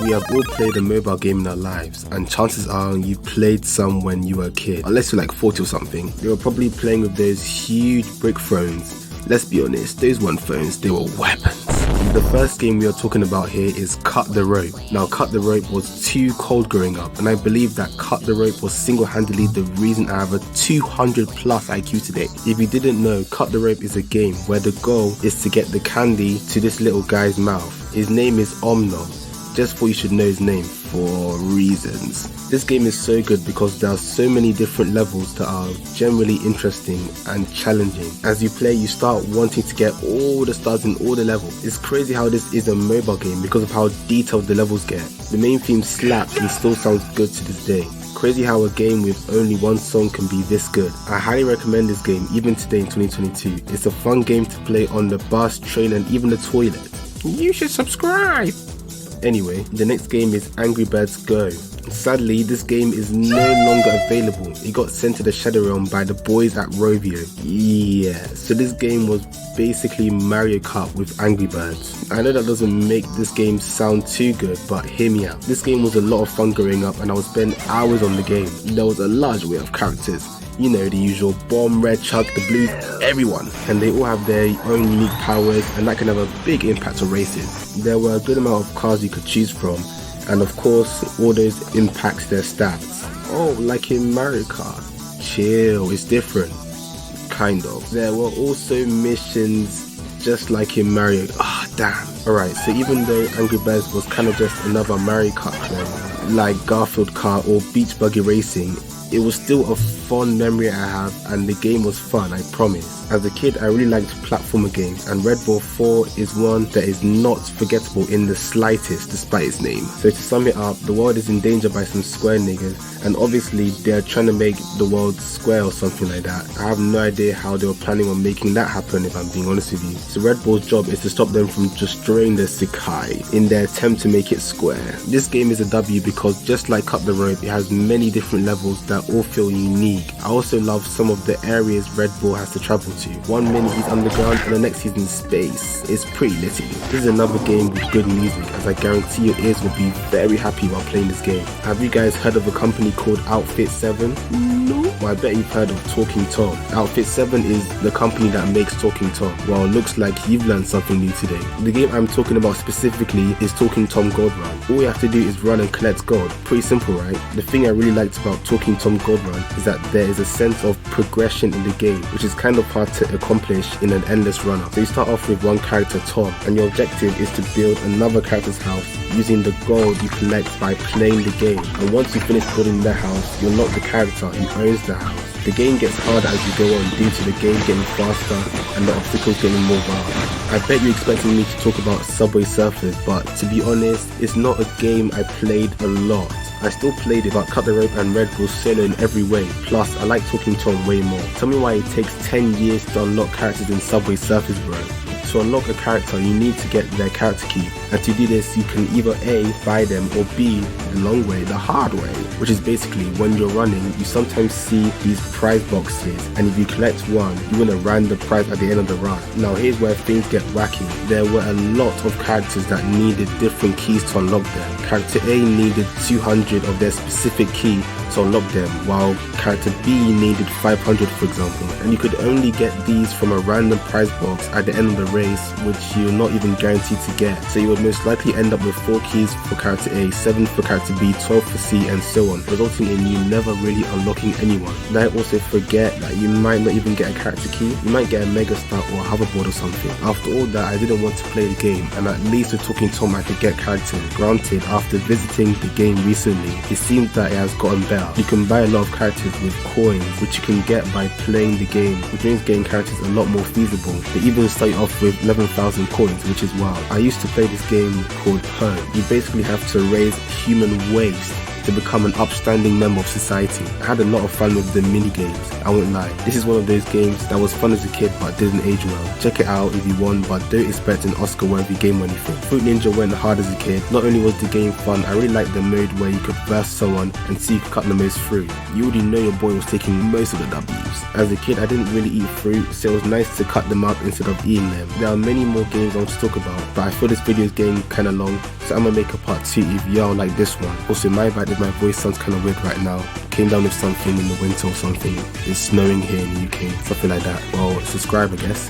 We have all played a mobile game in our lives, and chances are you played some when you were a kid, unless you're like 40 or something. You were probably playing with those huge brick phones. Let's be honest, those weren't phones, they were weapons. The first game we are talking about here is Cut the Rope. Now, Cut the Rope was too cold growing up, and I believe that Cut the Rope was single-handedly the reason I have a 200 plus IQ today. If you didn't know, Cut the Rope is a game where the goal is to get the candy to this little guy's mouth. His name is Omno. Just thought you should know his name for reasons. This game is so good because there are so many different levels that are generally interesting and challenging. As you play, you start wanting to get all the stars in all the levels. It's crazy how this is a mobile game because of how detailed the levels get. The main theme slaps and still sounds good to this day. Crazy how a game with only one song can be this good. I highly recommend this game even today in 2022. It's a fun game to play on the bus, train and even the toilet. You should subscribe! Anyway, the next game is Angry Birds Go. Sadly, this game is no longer available. It got sent to the Shadow Realm by the boys at Rovio. Yeah, so this game was basically Mario Kart with Angry Birds. I know that doesn't make this game sound too good, but hear me out. This game was a lot of fun growing up and I would spend hours on the game. There was a large array of characters. You know, the usual Bomb, Red, Chuck, the Blues, everyone. And they all have their own unique powers and that can have a big impact on races. There were a good amount of cars you could choose from. And of course, all those impacts their stats. Oh, like in Mario Kart. Chill, it's different. Kind of. There were also missions just like in Mario. Damn. Alright, so even though Angry Birds was kind of just another Mario Kart clone, like Garfield Kart or Beach Buggy Racing, it was still a fond memory I have and the game was fun, I promise. As a kid, I really liked platformer games and Red Bull 4 is one that is not forgettable in the slightest despite its name. So to sum it up, the world is in danger by some square niggas and obviously they're trying to make the world square or something like that. I have no idea how they were planning on making that happen if I'm being honest with you. So Red Bull's job is to stop them from destroying the Sekai in their attempt to make it square. This game is a W because just like Cut the Rope, it has many different levels that all feel unique. I also love some of the areas Red Bull has to travel to. 1 minute he's underground and the next he's in space. It's pretty litty. This is another game with good music as I guarantee your ears will be very happy while playing this game. Have you guys heard of a company called Outfit 7? No. Well, I bet you've heard of Talking Tom. Outfit 7 is the company that makes Talking Tom. Well, looks like you've learned something new today. The game I'm talking about specifically is Talking Tom Gold Run. All you have to do is run and collect gold. Pretty simple, right? The thing I really liked about Talking Tom Gold Run is that there is a sense of progression in the game, which is kind of hard to accomplish in an endless run-up. So you start off with one character, Tom, and your objective is to build another character's house using the gold you collect by playing the game. And once you finish building their house, you unlock the character who owns the house. The game gets harder as you go on due to the game getting faster and the obstacles getting more wild. I bet you're expecting me to talk about Subway Surfers, but to be honest, it's not a game I played a lot. I still played it, but Cut the Rope and Red Bull solo in every way. Plus, I like Talking Tom way more. Tell me why it takes 10 years to unlock characters in Subway Surfers, bro. To unlock a character, you need to get their character key. And to do this, you can either A, buy them, or B, the long way, the hard way. Which is basically, when you're running, you sometimes see these prize boxes. And if you collect one, you win a random prize at the end of the run. Now here's where things get wacky. There were a lot of characters that needed different keys to unlock them. Character A needed 200 of their specific key to unlock them, while character B needed 500 for example, and you could only get these from a random prize box at the end of the race, which you're not even guaranteed to get. So you would most likely end up with 4 keys for character A, 7 for character B, 12 for C, and so on, resulting in you never really unlocking anyone. Now also forget that you might not even get a character key, you might get a mega star or a hoverboard or something. After all that, I didn't want to play the game, and at least with Talking Tom I could get characters. Granted, after visiting the game recently, it seems that it has gotten better. You can buy a lot of characters with coins, which you can get by playing the game, which makes getting characters a lot more feasible. They even start you off with 11,000 coins, which is wild. I used to play this game called Home. You basically have to raise human waste to become an upstanding member of society. I had a lot of fun with the mini games, I won't lie. This is one of those games that was fun as a kid but didn't age well. Check it out if you want, but don't expect an Oscar worthy game or anything. Fruit Ninja went hard as a kid. Not only was the game fun, I really liked the mode where you could burst someone and see who could cut the most fruit. You already know your boy was taking most of the W's. As a kid I didn't really eat fruit, so it was nice to cut them up instead of eating them. There are many more games I want to talk about, but I feel this video is getting kinda long, So I'm gonna make a part 2 if y'all like this one. Also, my bad if my voice sounds kind of weird right now. Came down with something in the winter or something. It's snowing here in the UK, something like that. Well, subscribe I guess.